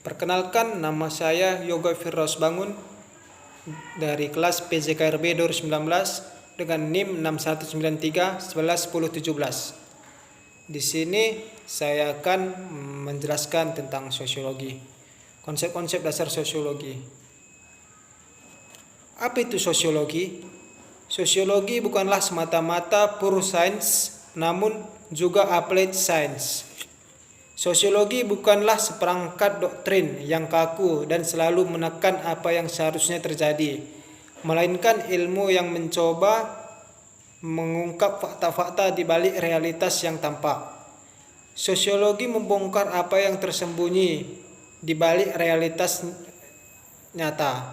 Perkenalkan, nama saya Yoga Firdaus Bangun dari kelas PJKRB 2019 dengan NIM 6193111017. Di sini saya akan menjelaskan tentang sosiologi, konsep-konsep dasar sosiologi. Apa itu sosiologi? Sosiologi bukanlah semata-mata pure science, namun juga applied science. Sosiologi bukanlah seperangkat doktrin yang kaku dan selalu menekan apa yang seharusnya terjadi, melainkan ilmu yang mencoba mengungkap fakta-fakta di balik realitas yang tampak. Sosiologi membongkar apa yang tersembunyi di balik realitas nyata.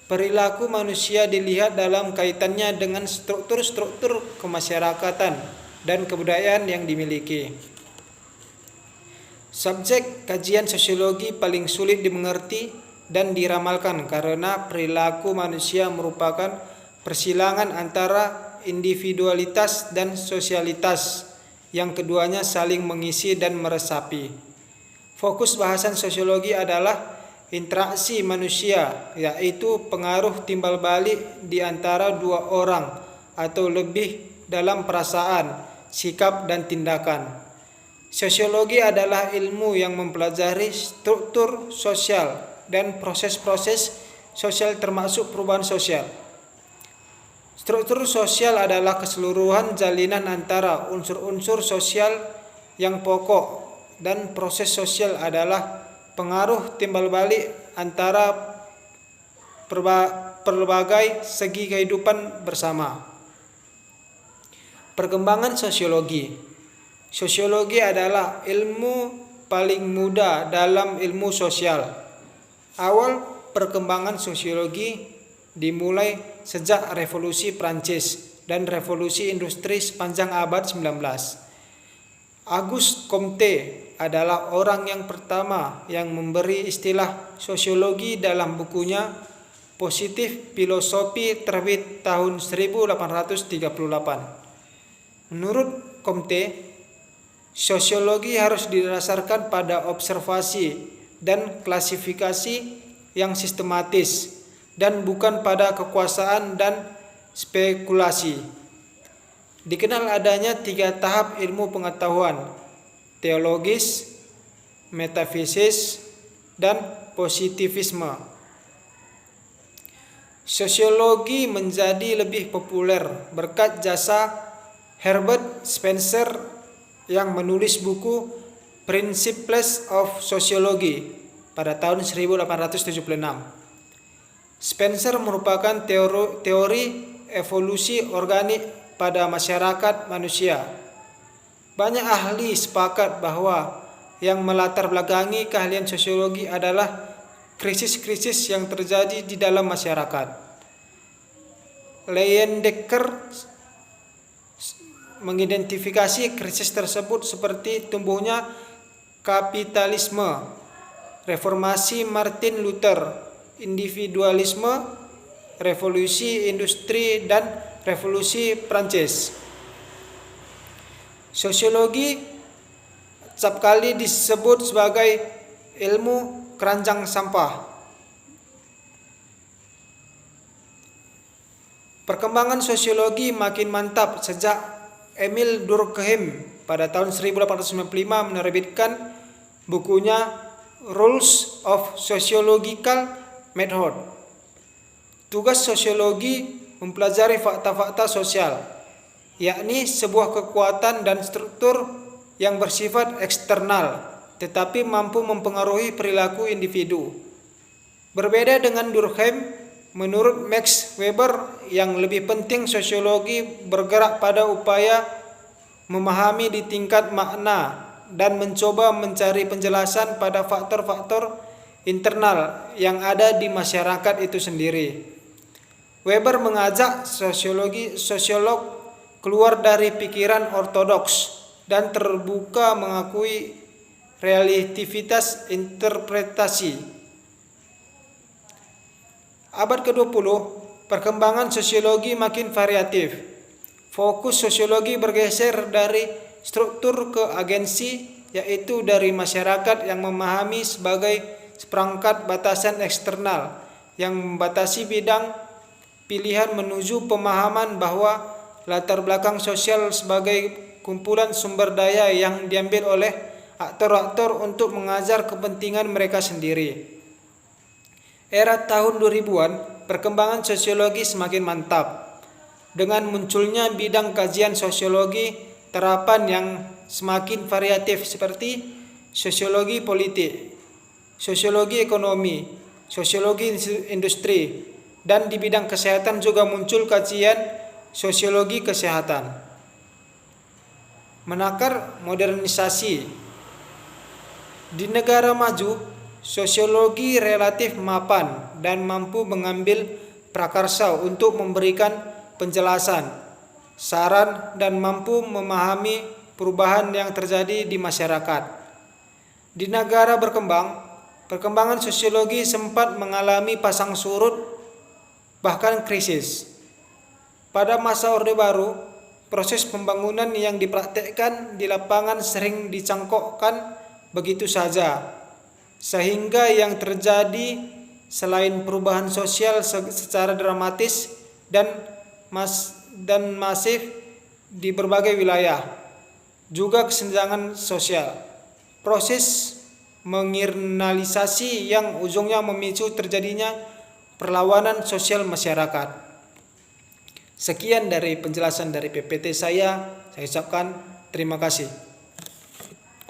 Perilaku manusia dilihat dalam kaitannya dengan struktur-struktur kemasyarakatan dan kebudayaan yang dimiliki. Subjek kajian sosiologi paling sulit dimengerti dan diramalkan karena perilaku manusia merupakan persilangan antara individualitas dan sosialitas yang keduanya saling mengisi dan meresapi. Fokus bahasan sosiologi adalah interaksi manusia, yaitu pengaruh timbal balik di antara dua orang atau lebih dalam perasaan, sikap, dan tindakan. Sosiologi adalah ilmu yang mempelajari struktur sosial dan proses-proses sosial termasuk perubahan sosial. Struktur sosial adalah keseluruhan jalinan antara unsur-unsur sosial yang pokok, dan proses sosial adalah pengaruh timbal balik antara berbagai segi kehidupan bersama. Perkembangan sosiologi. Sosiologi adalah ilmu paling muda dalam ilmu sosial. Awal perkembangan sosiologi dimulai sejak Revolusi Prancis dan Revolusi Industri sepanjang abad 19. Auguste Comte adalah orang yang pertama yang memberi istilah sosiologi dalam bukunya Positif Filosofi terbit tahun 1838. Menurut Comte, sosiologi harus didasarkan pada observasi dan klasifikasi yang sistematis dan bukan pada kekuasaan dan spekulasi. Dikenal adanya 3 tahap ilmu pengetahuan: teologis, metafisis, dan positivisme. Sosiologi menjadi lebih populer berkat jasa Herbert Spencer yang menulis buku Principles of Sociology pada tahun 1876. Spencer merupakan teori evolusi organik pada masyarakat manusia. Banyak ahli sepakat bahwa yang melatar belakangi keahlian sosiologi adalah krisis-krisis yang terjadi di dalam masyarakat. Leyendecker mengidentifikasi krisis tersebut seperti tumbuhnya kapitalisme, reformasi Martin Luther, individualisme, revolusi industri, dan revolusi Prancis. Sosiologi acap kali disebut sebagai ilmu keranjang sampah. Perkembangan sosiologi makin mantap sejak Emil Durkheim pada tahun 1895 menerbitkan bukunya Rules of Sociological Method. Tugas sosiologi mempelajari fakta-fakta sosial, yakni sebuah kekuatan dan struktur yang bersifat eksternal tetapi mampu mempengaruhi perilaku individu. Berbeda dengan Durkheim, menurut Max Weber, yang lebih penting sosiologi bergerak pada upaya memahami di tingkat makna dan mencoba mencari penjelasan pada faktor-faktor internal yang ada di masyarakat itu sendiri. Weber mengajak sosiolog keluar dari pikiran ortodoks dan terbuka mengakui relativitas interpretasi. Abad ke-20, perkembangan sosiologi makin variatif. Fokus sosiologi bergeser dari struktur ke agensi, yaitu dari masyarakat yang memahami sebagai seperangkat batasan eksternal yang membatasi bidang pilihan menuju pemahaman bahwa latar belakang sosial sebagai kumpulan sumber daya yang diambil oleh aktor-aktor untuk mengajar kepentingan mereka sendiri. Era tahun 2000-an, perkembangan sosiologi semakin mantap. Dengan munculnya bidang kajian sosiologi terapan yang semakin variatif seperti sosiologi politik, sosiologi ekonomi, sosiologi industri, dan di bidang kesehatan juga muncul kajian sosiologi kesehatan. Menakar modernisasi. Di negara maju, sosiologi relatif mapan dan mampu mengambil prakarsa untuk memberikan penjelasan, saran, dan mampu memahami perubahan yang terjadi di masyarakat. Di negara berkembang, perkembangan sosiologi sempat mengalami pasang surut, bahkan krisis. Pada masa Orde Baru, proses pembangunan yang dipraktekkan di lapangan sering dicangkokkan begitu saja, sehingga yang terjadi selain perubahan sosial secara dramatis dan masif di berbagai wilayah, juga kesenjangan sosial. Proses mengkriminalisasi yang ujungnya memicu terjadinya perlawanan sosial masyarakat. Sekian dari penjelasan dari PPT saya ucapkan terima kasih.